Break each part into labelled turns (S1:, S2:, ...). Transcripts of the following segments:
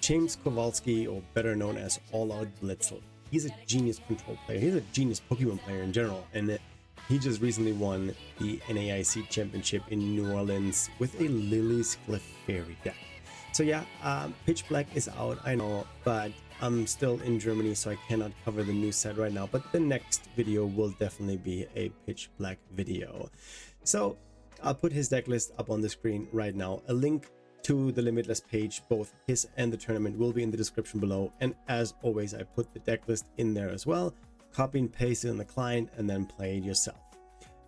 S1: James Kowalski, or better known as All Out Blitzel. He's a genius control player. He's a genius Pokemon player in general, and he just recently won the NAIC Championship in New Orleans with a Lillie's Clefairy deck. So yeah, Pitch Black is out, I know, but I'm still in Germany, so I cannot cover the new set right now, but the next video will definitely be a Pitch Black video. So I'll put his deck list up on the screen right now. A link to the Limitless page, both his and the tournament, will be in the description below. And as always, I put the deck list in there as well. Copy and paste it on the client and then play it yourself.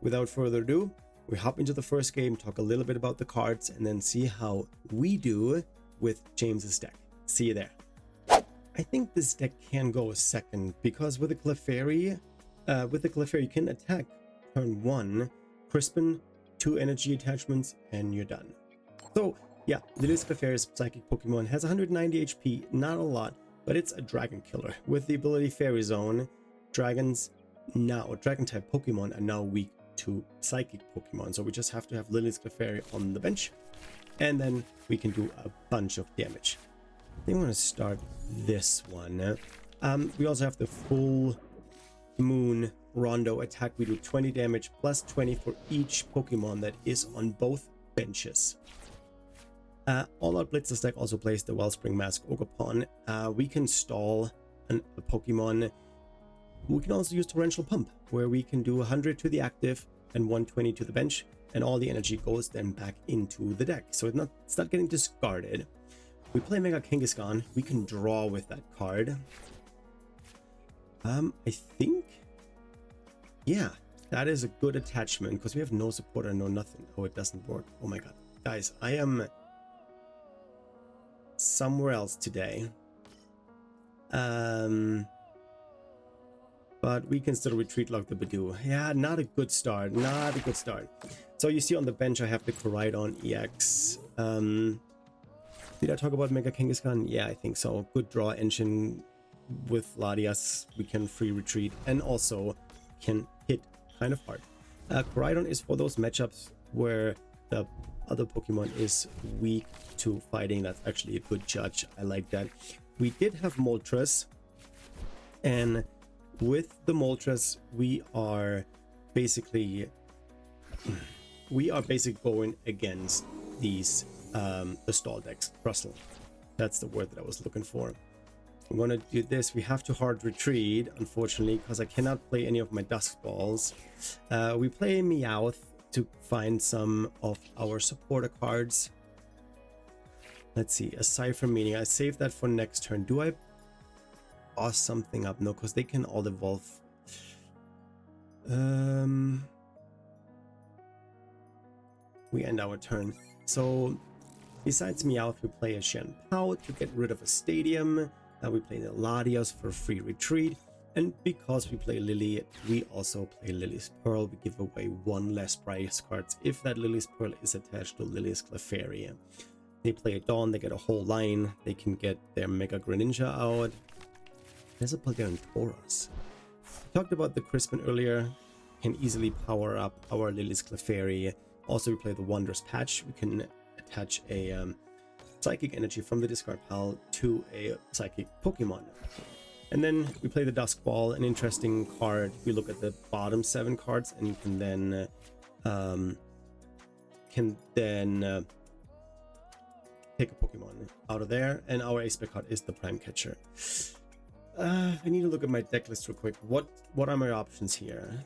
S1: Without further ado, we hop into the first game, talk a little bit about the cards, and then see how we do with James's deck. See you there. I think this deck can go second because with the Clefairy, you can attack turn 1, Crispin, 2 energy attachments, and you're done. So yeah, Lillie's Clefairy's psychic Pokemon has 190 HP, not a lot, but it's a dragon killer. With the ability Fairy Zone, dragon type Pokemon are now weak to psychic Pokemon, so we just have to have Lillie's Clefairy on the bench, and then we can do a bunch of damage. I think I'm going to start this one. We also have the full moon Rondo attack. We do 20 damage plus 20 for each Pokemon that is on both benches. All Out Blitz's deck also plays the Wellspring Mask Ogerpon. We can stall a Pokemon. We can also use Torrential Pump, where we can do 100 to the active and 120 to the bench, and all the energy goes then back into the deck, so it's not getting discarded. We play Mega Kangaskhan. We can draw with that card. I think, yeah, that is a good attachment because we have no support and no nothing. Oh, it doesn't work. Oh my god, guys, I am somewhere else today. But we can still retreat like the Badoo. Yeah, not a good start. Not a good start. So you see on the bench I have the Koraidon EX. Did I talk about Mega Kangaskhan? Yeah, I think so. Good draw engine with Latias. We can free retreat and also can hit kind of hard. Koraidon is for those matchups where the other Pokemon is weak to fighting. That's actually a good judge. I like that. We did have Moltres, and with the Moltres we are basically going against these the stall decks. Russell, that's the word that I was looking for. I'm gonna do this. We have to hard retreat, unfortunately, because I cannot play any of my Dusk Balls. We play Meowth to find some of our supporter cards. Let's see, a Cipher Meaning. I saved that for next turn. Do I boss something up? No, because they can all evolve. We end our turn. So besides Meowth, we play a Chien-Pao to get rid of a stadium. We play the Latias for free retreat. And because we play Lillie, we also play Lillie's Pearl. We give away 1 less prize cards if that Lillie's Pearl is attached to Lillie's Clefairy. They play a Dawn, they get a whole line. They can get their Mega Greninja out. There's a Paldean Tauros. We talked about the Crispin earlier. Can easily power up our Lillie's Clefairy. Also, we play the Wondrous Patch. We can attach a Psychic Energy from the discard pile to a Psychic Pokemon. And then we play the Dusk Ball, an interesting card. We look at the bottom 7 cards and you can then take a Pokemon out of there. And our ace spec card is the Prime Catcher. I need to look at my deck list real quick. What are my options here?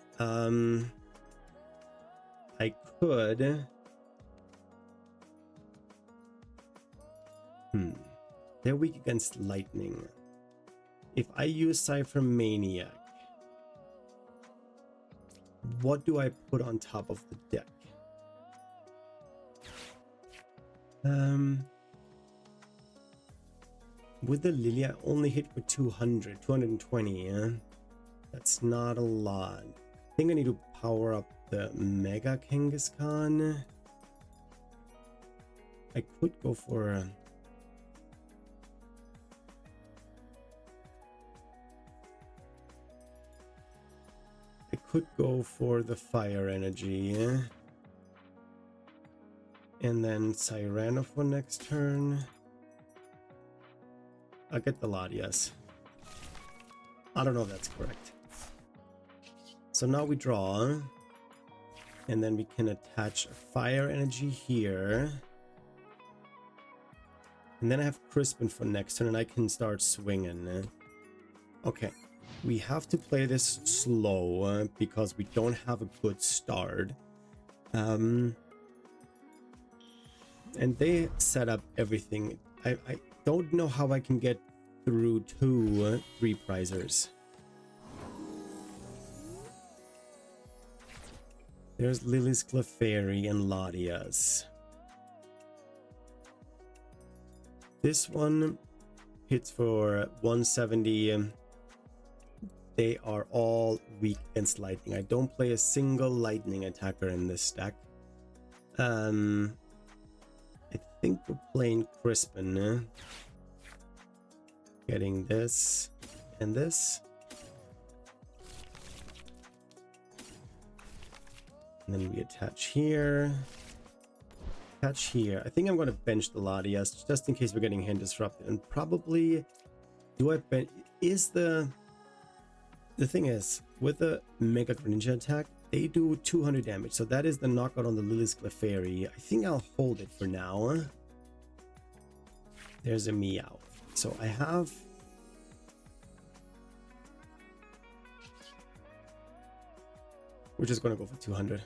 S1: I could. They're weak against lightning. If I use Cipher Maniac, what do I put on top of the deck? With the Lillie, I only hit for 220, yeah? That's not a lot. I think I need to power up the Mega Kangaskhan. I could go for the Fire Energy, yeah? And then Cyrano for next turn. I'll get the Latias. I don't know if that's correct. So now we draw. And then we can attach fire energy here. And then I have Crispin for next turn and I can start swinging. Okay. We have to play this slow because we don't have a good start. And they set up everything. I don't know how I can get through to 3 prizers. There's Lillie's Clefairy and Latias. This one hits for 170. They are all weak against lightning. I don't play a single lightning attacker in this stack. I think we're playing Crispin. Getting this and this. And then we attach here. Attach here. I think I'm going to bench the Latias just in case we're getting hand disrupted. And probably do I bench? Is the thing is with the Mega Greninja attack, they do 200 damage. So that is the knockout on the Lillie's Clefairy. I think I'll hold it for now. There's a Meowth. So I have. We're just going to go for 200.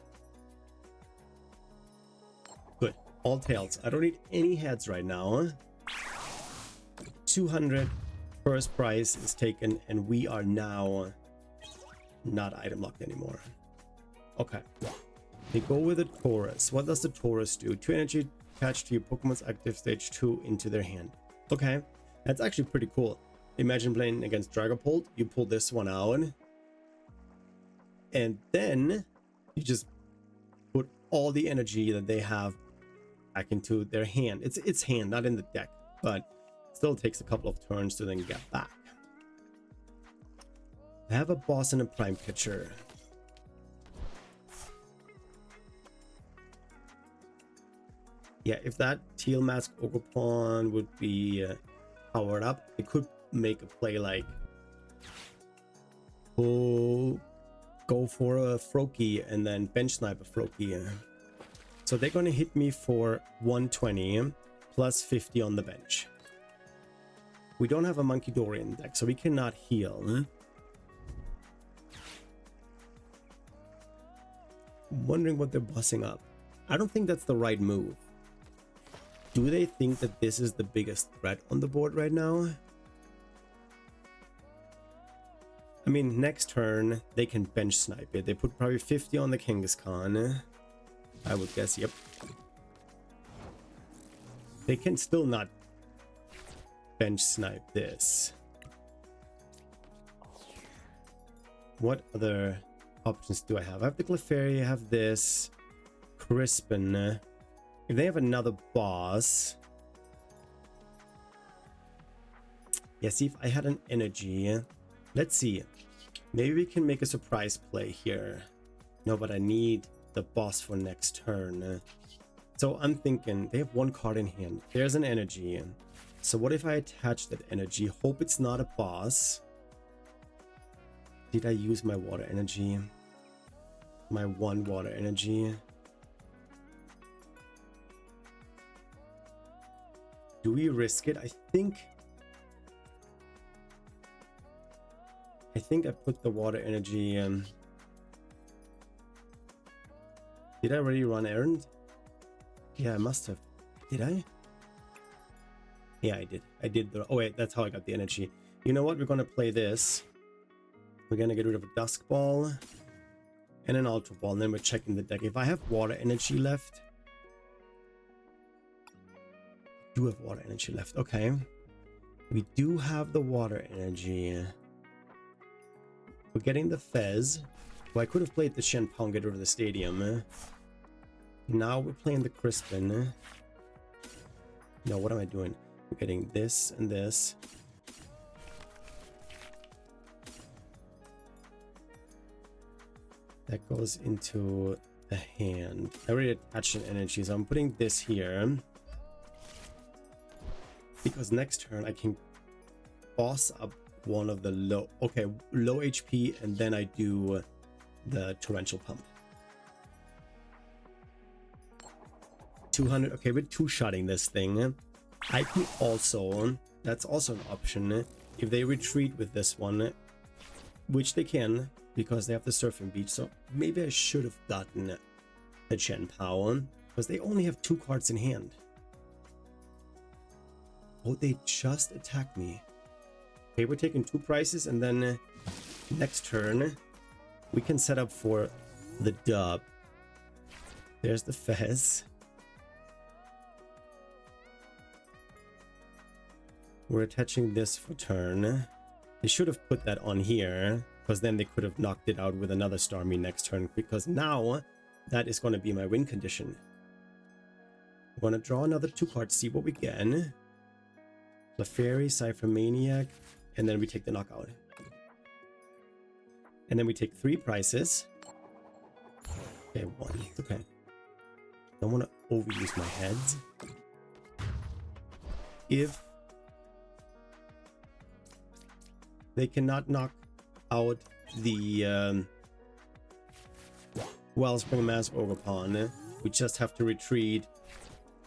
S1: Good. All tails. I don't need any heads right now. 200. First prize is taken and we are now not item locked anymore. Okay. We go with the Taurus. What does the Taurus do? 2 energy attached to your Pokemon's active stage 2 into their hand. Okay. That's actually pretty cool. Imagine playing against Dragapult. You pull this one out. And then you just put all the energy that they have back into their hand. It's hand, not in the deck, but still takes a couple of turns to then get back. I have a boss and a prime pitcher. Yeah, if that teal mask Ogerpon would be powered up, it could make a play like, oh, go for a Froakie and then bench snipe a Froakie. So they're going to hit me for 120 plus 50 on the bench. We don't have a Monkey Dorian deck, so we cannot heal. I'm wondering what they're bossing up. I don't think that's the right move. Do they think that this is the biggest threat on the board right now? I mean, next turn, they can bench snipe it. They put probably 50 on the Kangaskhan. I would guess, yep. They can still not bench snipe this. What other options do I have? I have the Clefairy, I have this. Crispin. If they have another boss. Yeah, see if I had an energy. Let's see. Maybe we can make a surprise play here. No, but I need the boss for next turn. So I'm thinking they have 1 card in hand. There's an energy. So what if I attach that energy? Hope it's not a boss. Did I use my water energy? My 1 water energy. Do we risk it? I think I put the water energy. Did I already run errand? Yeah, I must have. Did I? Yeah, I did. I did the. Oh wait, that's how I got the energy. You know what? We're gonna play this. We're gonna get rid of a Dusk Ball and an Ultra Ball, and then we're checking the deck. If I have water energy left, I do have water energy left. Okay, we do have the water energy. We're getting the Fez. Well, I could have played the Chien-Pao and get rid of the stadium. Now we're playing the Crispin. No, what am I doing? We're getting this and this. That goes into the hand. I already attached an energy, so I'm putting this here. Because next turn I can boss up one of the low HP, and then I do the torrential pump. 200. Okay, we're two-shotting this thing. I can also, that's also an option, if they retreat with this one, which they can because they have the surfing beach. So maybe I should have gotten the Chien-Pao because they only have 2 cards in hand. Oh, they just attacked me. Okay, we're taking 2 prices, and then next turn we can set up for the dub. There's the Fez. We're attaching this for turn. They should have put that on here, because then they could have knocked it out with another Starmie next turn, because now that is going to be my win condition. I'm going to draw another 2 cards, see what we get. Clefairy, Cypher Maniac, and then we take the knockout. And then we take 3 prices. Okay, 1. Okay. Don't want to overuse my heads. If they cannot knock out the Wellspring Mask Ogerpon, we just have to retreat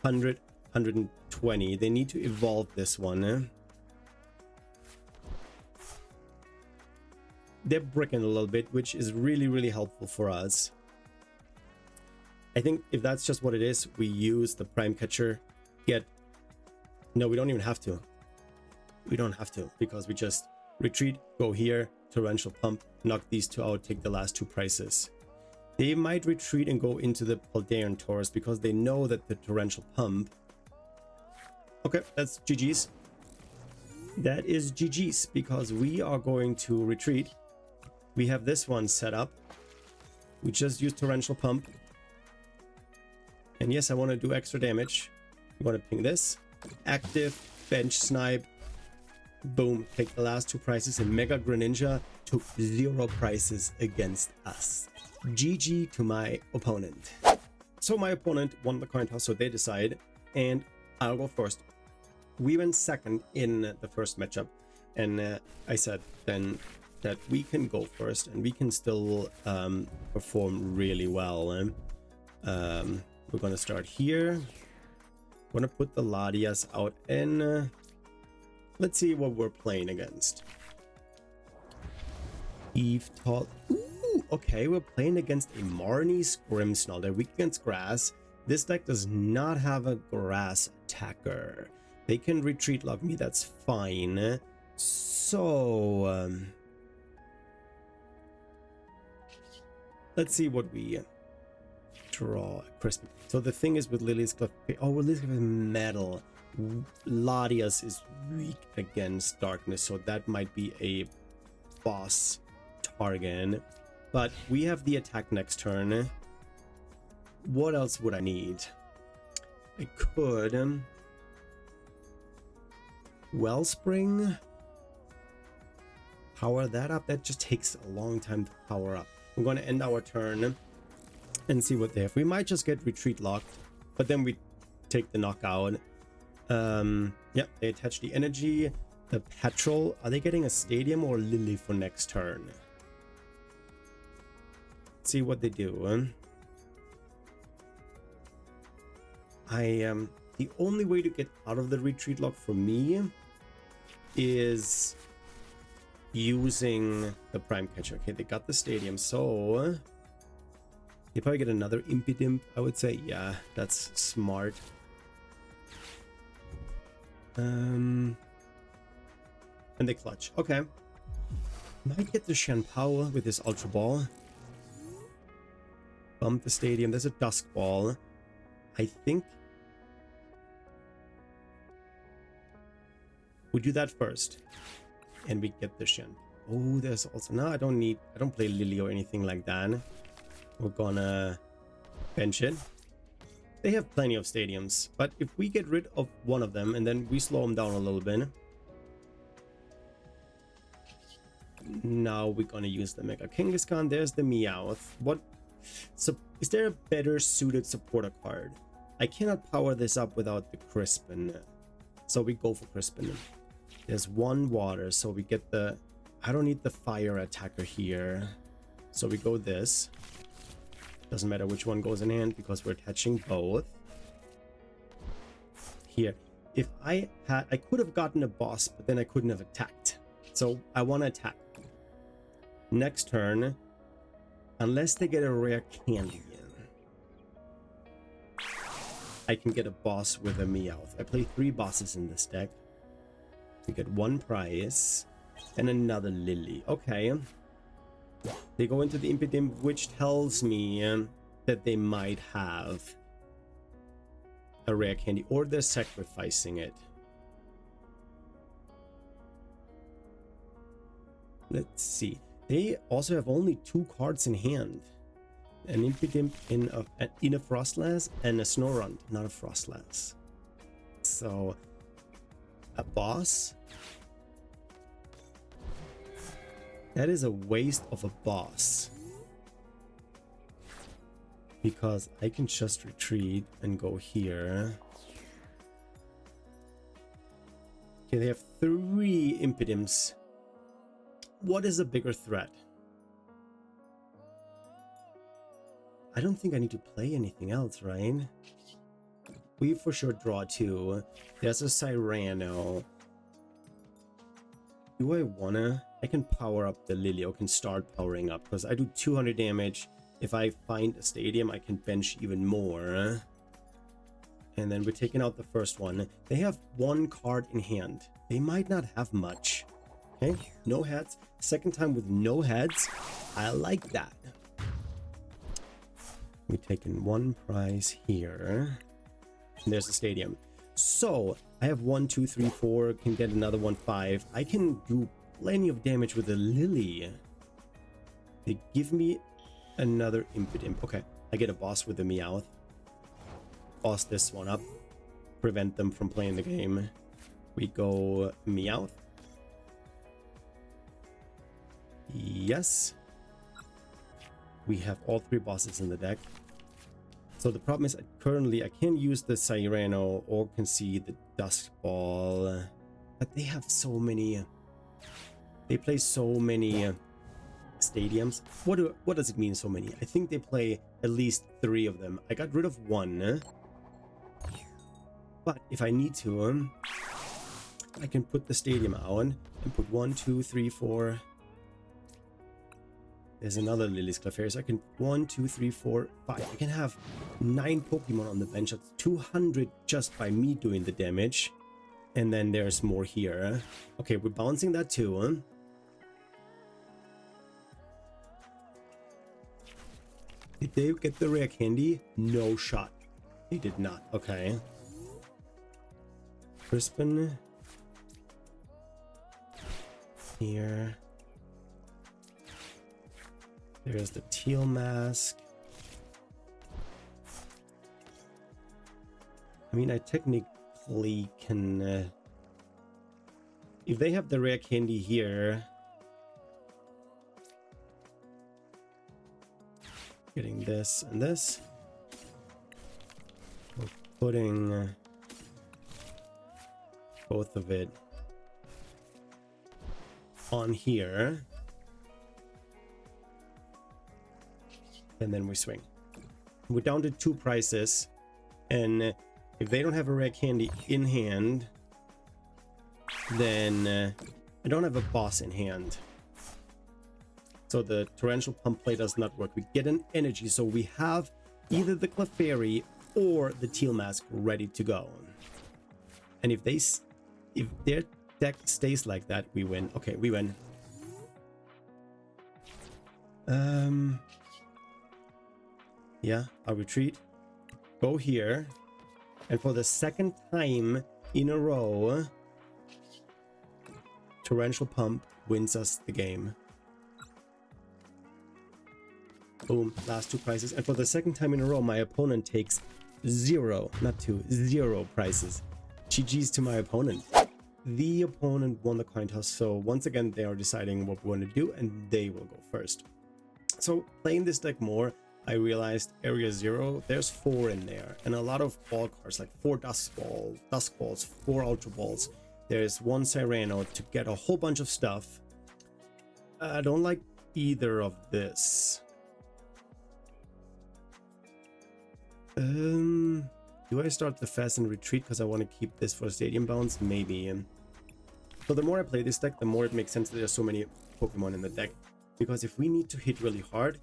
S1: 100, 120. They need to evolve this one. They're bricking a little bit, which is really, really helpful for us. I think if that's just what it is, we use the Prime Catcher. No, we don't even have to. We don't have to, because we just retreat, go here, torrential pump, knock these 2 out, take the last 2 prices. They might retreat and go into the Paldean Taurus because they know that the torrential pump. Okay, that's GG's. That is GG's, because we are going to retreat. We have this one set up. We just use torrential pump. And yes, I want to do extra damage. We want to ping this. Active, bench snipe. Boom, take the last 2 prices, and Mega Greninja took 0 prices against us. GG to my opponent. So my opponent won the coin toss, so they decide, and I'll go first. We went second in the first matchup, and I said then that we can go first, and we can still perform really well. We're gonna start here. We're gonna put the Latias out, and let's see what we're playing against. Eve Tall. Ooh, okay, we're playing against a Marnie's Grimmsnarl. They're weak against grass. This deck does not have a grass attacker. They can retreat lock me, that's fine. So let's see what we draw. Crisp. So the thing is with Lillie's Clefairy. Oh, Lillie's metal. Latias is weak against darkness, so that might be a boss target. But we have the attack next turn. What else would I need? I could Wellspring, power that up. That just takes a long time to power up. I'm going to end our turn and see what they have. We might just get retreat locked, but then we take the knockout. Yeah, they attach the energy, the petrol. Are they getting a stadium or Lillie for next turn? Let's see what they do. The only way to get out of the retreat lock for me is using the Prime Catcher. Okay, they got the stadium, so they probably get another Impidimp, I would say. Yeah, that's smart. And they clutch. Okay. Might get the Chien-Pao with this Ultra Ball. Bump the stadium. There's a Dusk Ball. I think we do that first. And we get the Chien. Oh, there's also... No, I don't play Lillie or anything like that. We're gonna bench it. They have plenty of stadiums, but if we get rid of one of them and then we slow them down a little bit, now we're gonna use the Mega Kangaskhan. There's the Meowth. So is there a better suited supporter card? I cannot power this up without the Crispin, so we go for Crispin. There's one water, so we get the... I don't need the fire attacker here. So we go this. Doesn't matter which one goes in hand because we're attaching both. Here. If I could have gotten a boss, but then I couldn't have attacked. So I want to attack. Next turn, unless they get a rare candy in, I can get a boss with a Meowth. I play 3 bosses in this deck. We get 1 prize and another Lillie. Okay. They go into the Impidimp, which tells me that they might have a rare candy, or they're sacrificing it. Let's see. They also have only 2 cards in hand. An Impidimp in a Frostlass and a Snorunt, not a Frostlass. So, a boss? That is a waste of a boss. Because I can just retreat and go here. Okay, they have 3 Impidimps. What is a bigger threat? I don't think I need to play anything else, right? We for sure draw 2. There's a Cyrano. Do I wanna? I can power up the Lillie, or can start powering up, because I do 200 damage. If I find a stadium, I can bench even more. And then we're taking out the first one. They have 1 card in hand. They might not have much. Okay, no heads. Second time with no heads. I like that. We're taking 1 prize here. And there's the stadium. So, I have 1, 2, 3, 4. Can get another 1, 5. I can do plenty of damage with a Lillie. They give me another Impidimp. Okay, I get a boss with a Meowth. Boss this one up. Prevent them from playing the game. We go Meowth. Yes. We have all 3 bosses in the deck. So the problem is currently I can't use the Cyrano or can see the Dusk Ball. But they have so many... They play so many stadiums. What does it mean so many? I think they play at least 3 of them. I got rid of 1. But if I need to, I can put the stadium on and put 1, 2, 3, 4... There's another Lillie's Clefairy, so I can 1, 2, 3, 4, 5. I can have 9 Pokemon on the bench. That's 200 just by me doing the damage. And then there's more here. Okay, we're bouncing that too. Did they get the rare candy? No shot. They did not. Okay. Crispin. Here. There's the teal mask. I mean, I technically can... if they have the rare candy here... Getting this and this. We're putting both of it on here. And then we swing. We're down to 2 prices, and if they don't have a rare candy in hand, then I don't have a boss in hand. So the torrential pump play does not work. We get an energy, so we have either the Clefairy or the teal mask ready to go. And if their deck stays like that, we win. Okay, we win. Yeah, I'll retreat. Go here. And for the 2nd time in a row, Torrential Pump wins us the game. Boom, last 2 prizes. And for the 2nd time in a row, my opponent takes 0, not 2, 0 prizes. GG's to my opponent. The opponent won the coin toss, so once again, they are deciding what we want to do, and they will go first. So playing this deck more, I realized Area Zero, there's 4 in there, and a lot of ball cards, like 4 Dusk Balls, 4 Ultra Balls. There's one Cyrano to get a whole bunch of stuff. I don't like either of this. Do I start the fast and retreat because I want to keep this for stadium bounce? Maybe. So the more I play this deck, the more it makes sense that there's so many Pokemon in the deck. Because if we need to hit really hard,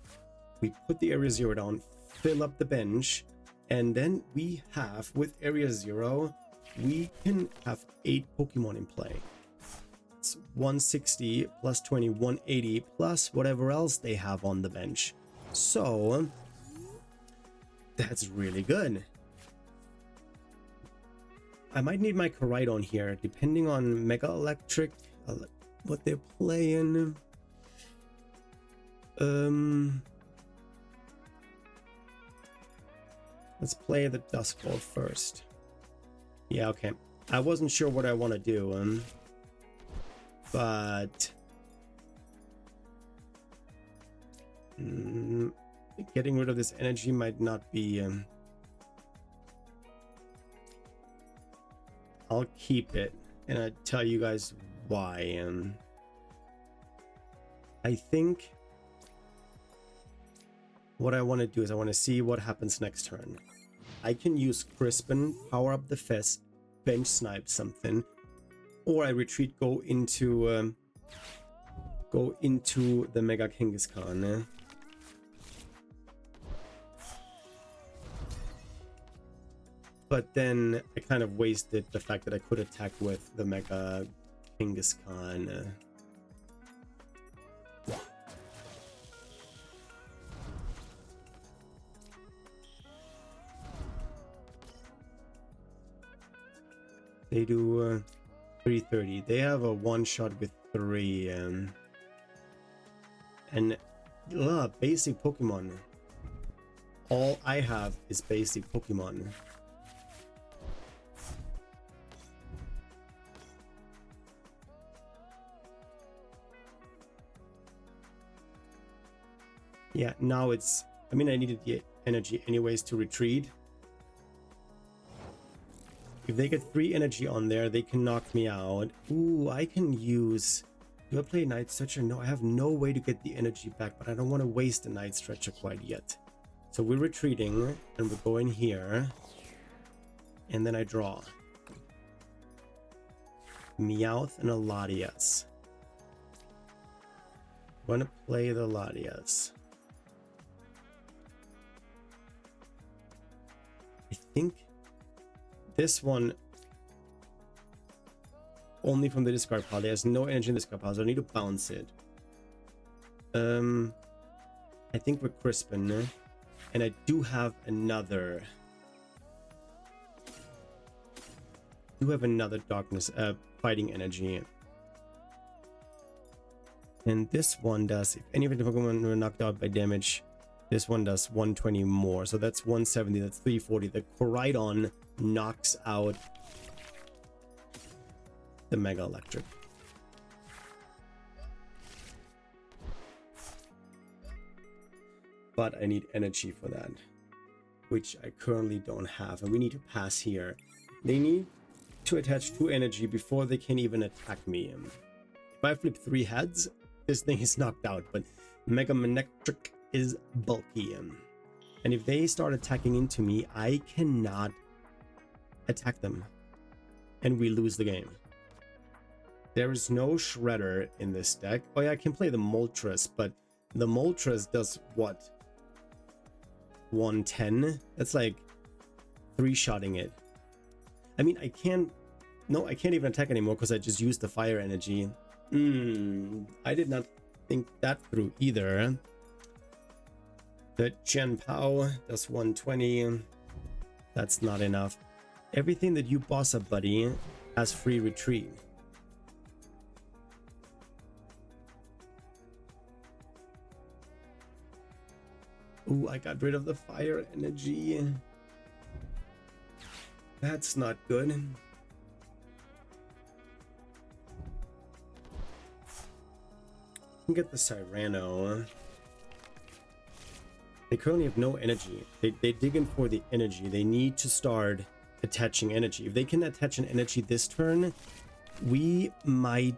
S1: we put the Area Zero down, fill up the bench, and then we have, with Area Zero, we can have 8 Pokemon in play. It's 160 plus 20, 180 plus whatever else they have on the bench. So that's really good. I might need my Koraidon here, depending on Mega Electric, what they're playing. Let's play the Dusk Ball first. Yeah, okay. I wasn't sure what I want to do, but getting rid of this energy might not be. I'll keep it, and I'll tell you guys why. I think what I want to do is I want to see what happens next turn. I can use Crispin, power up the Fez, bench snipe something, or I retreat, go into the Mega Kangaskhan. But then I kind of wasted the fact that I could attack with the Mega Kangaskhan. They do 330. They have a one shot with 3 and basic Pokemon. All I have is basic Pokemon. Yeah, now it's, I mean, I needed the energy anyways to retreat. If they get 3 energy on there, they can knock me out. Ooh, I can use, do I play Night Stretcher? No, I have no way to get the energy back, but I don't want to waste the Night Stretcher quite yet. So we're retreating, and we're going here. And then I draw Meowth and a Latias. I'm going to play the Latias. I think this one only from the discard pile. There's no energy in the discard pile, so I need to bounce it. I think we're Crispin, and I do have another. Darkness, fighting energy. And this one does, if any of the Pokemon were knocked out by damage, this one does 120 more. So that's 170, that's 340. The Koraidon knocks out the Mega Electric. But I need energy for that, which I currently don't have. And we need to pass here. They need to attach 2 energy before they can even attack me. If I flip 3 heads, this thing is knocked out. But Mega Manectric is bulky. And if they start attacking into me, I cannot attack them. And we lose the game. There is no Shredder in this deck. Oh yeah, I can play the Moltres, but the Moltres does what? 110? That's like 3-shotting it. I mean, I can't even attack anymore because I just used the fire energy. I did not think that through either. The Chien-Pao does 120. That's not enough. Everything that you boss up, buddy, has free retreat. Ooh, I got rid of the fire energy. That's not good. I can get the Cyrano. They currently have no energy. They dig in for the energy. They need to start attaching energy. If they can attach an energy this turn, we might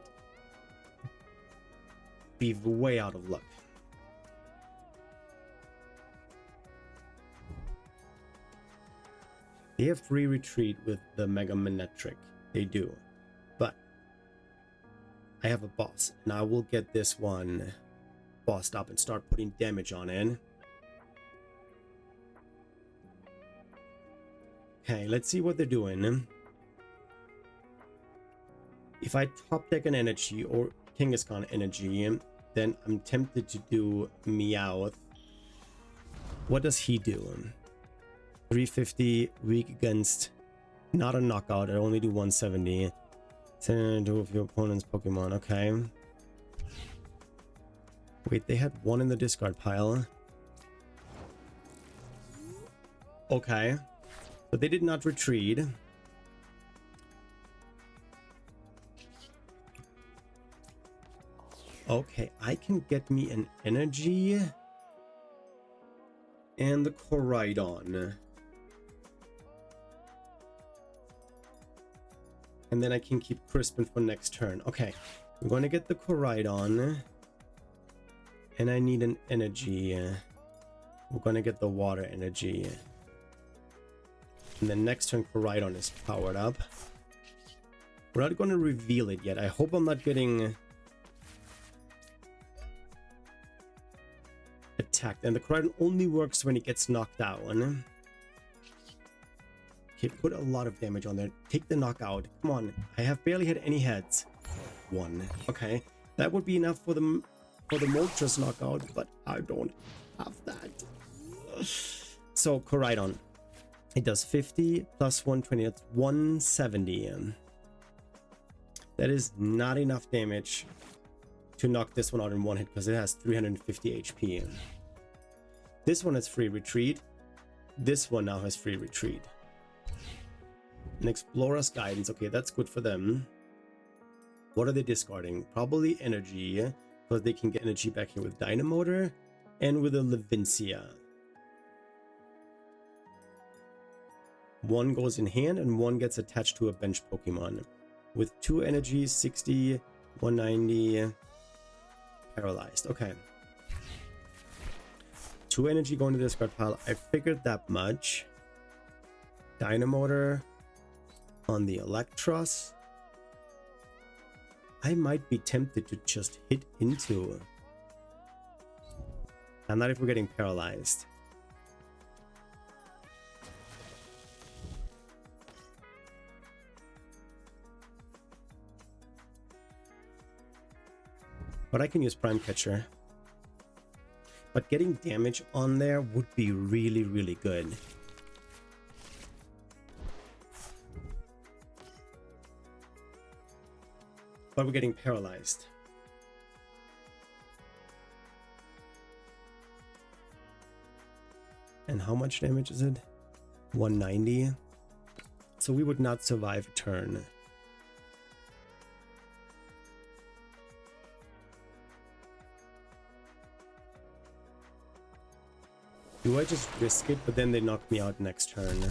S1: be way out of luck. They have free retreat with the Mega Manectric. They do. But I have a boss, and I will get this one bossed up and start putting damage on it. Okay, let's see what they're doing. If I top deck an energy or Kangaskhan energy, then I'm tempted to do Meowth. What does he do? 350, weak against, not a knockout. I only do 170. Send two of your opponent's Pokemon. Okay. Wait, they had one in the discard pile. Okay. But they did not retreat. Okay, I can get me an energy and the Koraidon. And then I can keep Crispin for next turn. Okay, I'm going to get the Koraidon. And I need an energy. We're going to get the water energy. And then next turn Koraidon is powered up. We're not going to reveal it yet. I hope I'm not getting attacked. And the Koraidon only works when it gets knocked out. Okay, put a lot of damage on there. Take the knockout. Come on. I have barely had any heads. One. Okay. That would be enough for the Moltres knockout, but I don't have that. So, Koraidon. It does 50 plus 120. That's 170. That is not enough damage to knock this one out in one hit because it has 350 HP. This one has free retreat. This one now has free retreat. An Explorer's Guidance. Okay, that's good for them. What are they discarding? Probably energy, because they can get energy back here with Dynamotor and with a Levincia. One goes in hand and one gets attached to a bench Pokemon. With 2 energy, 60, 190, paralyzed. Okay. 2 energy going to the discard pile. I figured that much. Dynamotor on the Electros. I might be tempted to just hit into. And not if we're getting paralyzed. But I can use Prime Catcher. But getting damage on there would be really, really good. But we're getting paralyzed. And how much damage is it? 190. So we would not survive a turn. Do I just risk it, but then they knock me out next turn?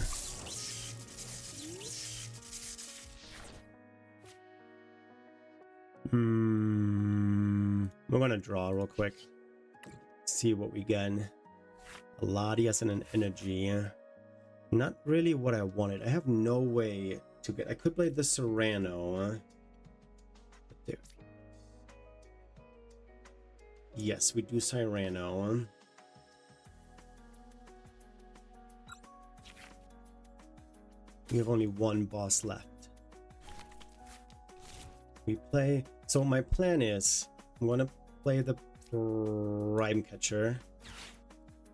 S1: We're gonna draw real quick. See what we get. A Latias and an energy. Not really what I wanted. I have no way to get. I could play the Serrano. There. Yes, we do Serrano. We have only one boss left. We play. So my plan is I'm gonna play the Prime Catcher.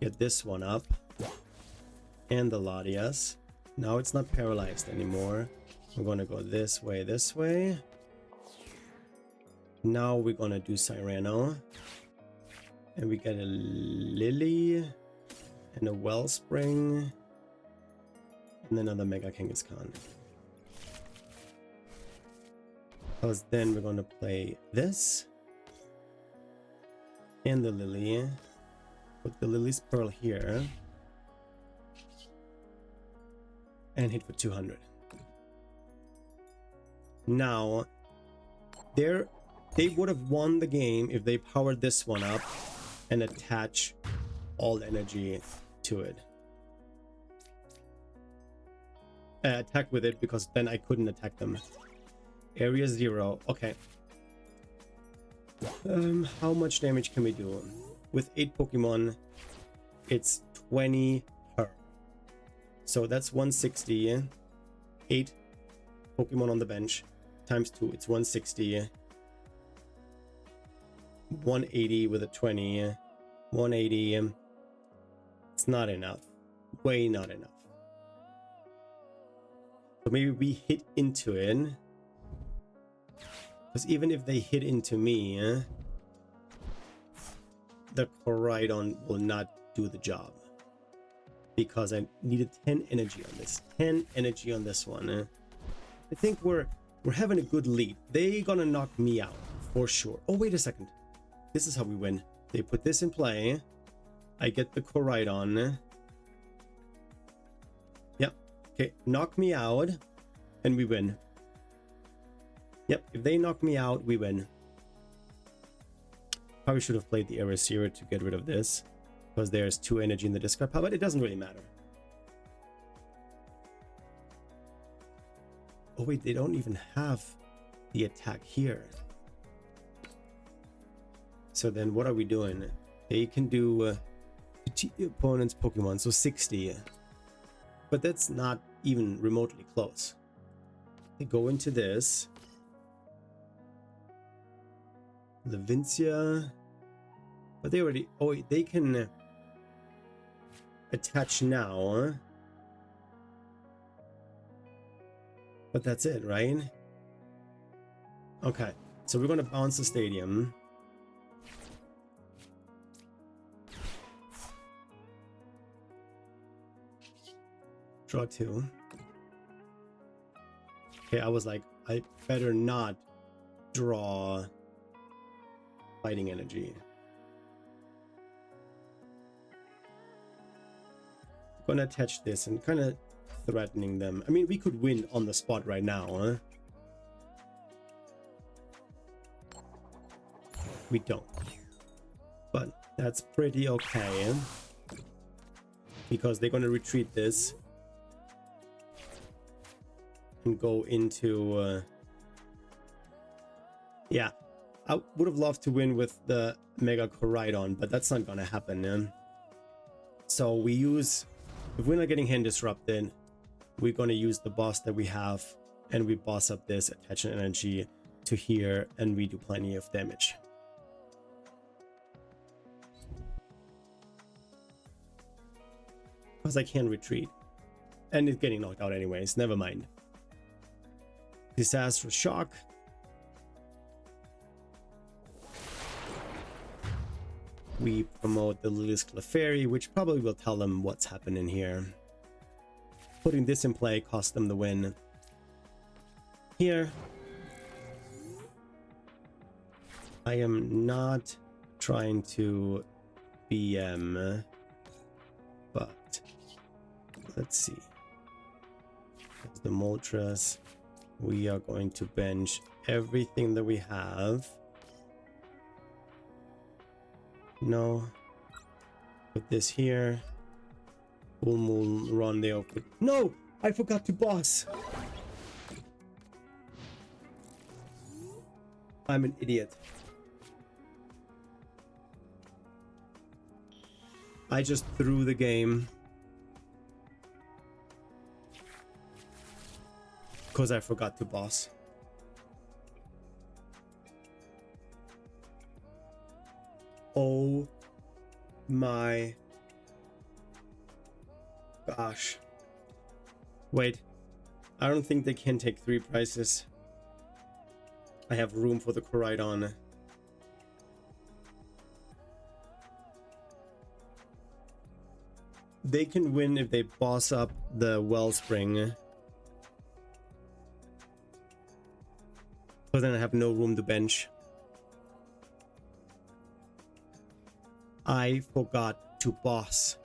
S1: Get this one up. And the Latias. Now it's not paralyzed anymore. We're gonna go this way, this way. Now we're gonna do Serrano. And we get a Lillie and a Wellspring. And another Mega Kangaskhan. Because then we're going to play this. And the Lillie. Put the Lily's Pearl here. And hit for 200. Now, they would have won the game if they powered this one up and attach all the energy to it. Attack with it, because then I couldn't attack them. Area Zero. Okay. How much damage can we do? With 8 Pokemon, it's 20 per. So that's 160. 8 Pokemon on the bench times 2. It's 160. 180 with a 20. 180. It's not enough. Way not enough. So maybe we hit into it. Because even if they hit into me, the Koraidon will not do the job. Because I needed 10 energy on this. 10 energy on this one. I think we're having a good lead. They're gonna knock me out for sure. Oh, wait a second. This is how we win. They put this in play. I get the Koraidon. Yep. Okay, knock me out and we win. Yep, if they knock me out, we win. Probably should have played the Area Zero to get rid of this, because there's 2 energy in the discard pile, but it doesn't really matter. Oh wait, they don't even have the attack here. So then what are we doing? They can do the opponent's Pokemon, so 60. But that's not even remotely close. They go into this. The Vincia. But they already... Oh, they can attach now. But that's it, right? Okay. So we're going to bounce the stadium. Draw 2. Okay, I was like, I better not draw fighting energy. I'm gonna attach this and kind of threatening them. I mean, we could win on the spot right now, huh? We don't. But that's pretty okay. Because they're gonna retreat this. And go into... yeah. I would have loved to win with the Mega Koraidon, but that's not gonna happen, man. So we use... If we're not getting hand disrupted, we're gonna use the boss that we have, and we boss up this attachment energy to here, and we do plenty of damage. Because I can't retreat. And it's getting knocked out anyways, never mind. Disastrous Shock. We promote the Lillie's Clefairy, which probably will tell them what's happening here. Putting this in play cost them the win. Here. I am not trying to BM, but let's see. There's the Moltres. We are going to bench everything that we have. No. Put this here. Full Moon Run there. No! I forgot to boss! I'm an idiot. I just threw the game. Because I forgot to boss. Oh my gosh. Wait. I don't think they can take 3 prices. I have room for the Koraidon. They can win if they boss up the Wellspring. But then I have no room to bench. I forgot to boss.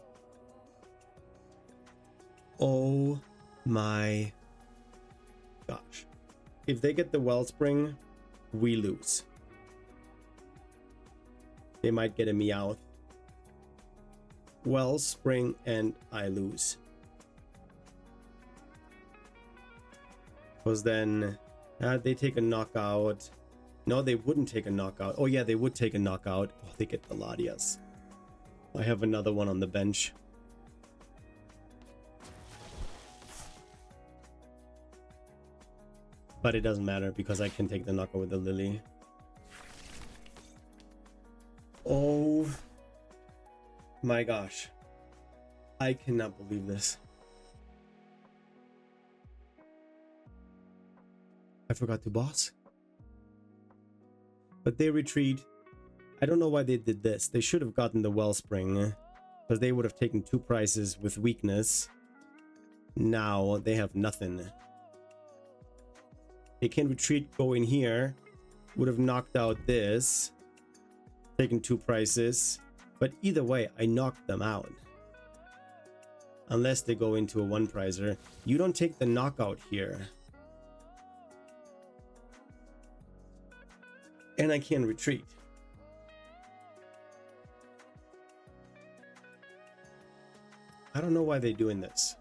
S1: Oh my gosh. If they get the Wellspring, we lose. They might get a Meowth, Wellspring, and I lose. Because then they take a knockout. No, they wouldn't take a knockout. Oh yeah, they would take a knockout. Oh, they get the Latias. I have another one on the bench. But it doesn't matter because I can take the knockout with the Lillie. Oh my gosh. I cannot believe this. I forgot to boss. But they retreat. I don't know why they did this. They should have gotten the Wellspring, because they would have taken 2 prizes with weakness. Now they have nothing. They can retreat, go in here. Would have knocked out this. Taken 2 prizes. But either way, I knocked them out. Unless they go into a 1-prizer. You don't take the knockout here. And I can retreat. I don't know why they're doing this.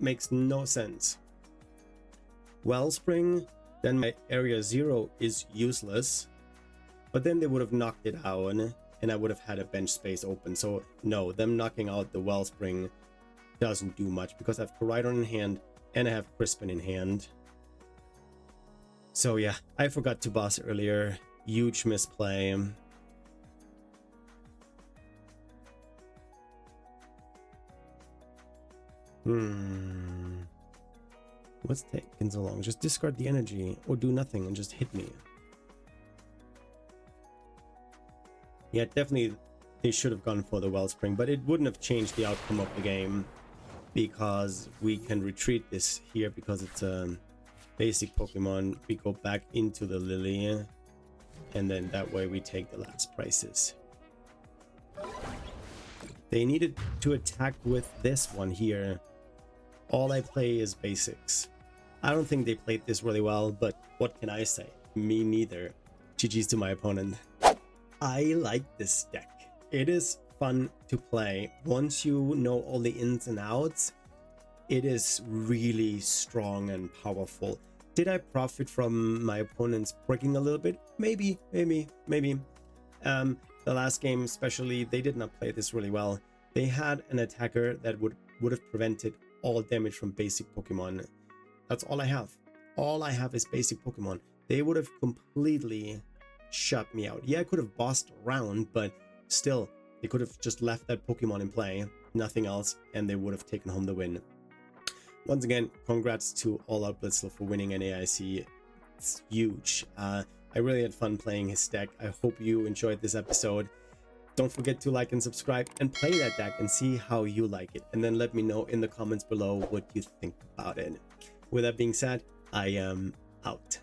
S1: Makes no sense. Wellspring, then my Area Zero is useless. But then they would have knocked it out and I would have had a bench space open. So no, them knocking out the Wellspring doesn't do much because I have Koraidon in hand and I have Crispin in hand. So yeah, I forgot to boss earlier. Huge misplay. What's taking so long? Just discard the energy or do nothing and just hit me. Yeah, definitely they should have gone for the Wellspring, but it wouldn't have changed the outcome of the game because we can retreat this here because it's a basic Pokemon. We go back into the Lillie and then that way we take the last prizes. They needed to attack with this one here. All I play is basics. I don't think they played this really well, but what can I say? Me neither. GG's to my opponent. I like this deck. It is fun to play. Once you know all the ins and outs, it is really strong and powerful. Did I profit from my opponents breaking a little bit? Maybe. The last game especially, they did not play this really well. They had an attacker that would have prevented all damage from basic Pokemon. That's all I have. All I have is basic Pokemon. They would have completely shut me out. Yeah, I could have bossed around, but still, they could have just left that Pokemon in play, nothing else, and they would have taken home the win. Once again, congrats to All Out Blitzle for winning NAIC. It's huge. I really had fun playing his deck. I hope you enjoyed this episode. Don't forget to like and subscribe and play that deck and see how you like it. And then let me know in the comments below what you think about it. With that being said, I am out.